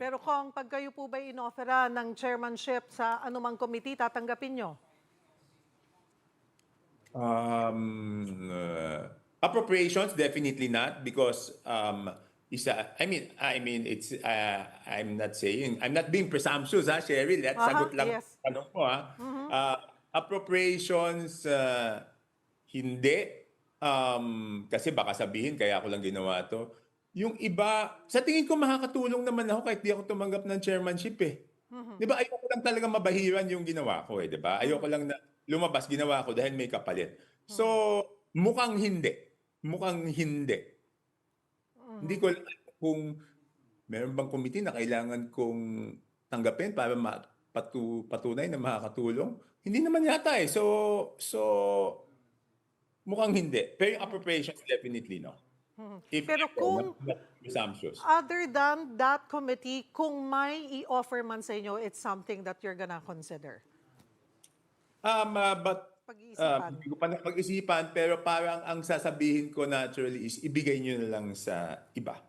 Pero kung pag kayo po ba inoffera ng chairmanship sa anumang committee, tatanggapin nyo? Appropriations, definitely not, because it's I'm not being presumptuous, ha, Cheryl. Aha, Sagot lang yes. tanong ko, ha. Appropriations, hindi. Kasi baka sabihin, kaya ako lang ginawa to. Yung iba, sa tingin ko makakatulong naman ako kahit di ako tumanggap ng chairmanship eh. Di ba, ayoko lang talaga mabahiran yung ginawa ko eh, di ba? Ayoko lang na lumabas, ginawa ko dahil may kapalit. So, mukhang hindi. Mukhang hindi. Hindi ko alam kung meron bang committee na kailangan kong tanggapin para patunay na makakatulong. Hindi naman yata eh. So mukhang hindi. Pero yung appropriations, definitely no. If Pero ever, kung not presumptuous. other than that committee, kung may i-offer man sa inyo, it's something that you're gonna consider. But Pag-iisipan. hindi ko pa napag-isipan, pero parang ang sasabihin ko naturally is ibigay nyo na lang sa iba.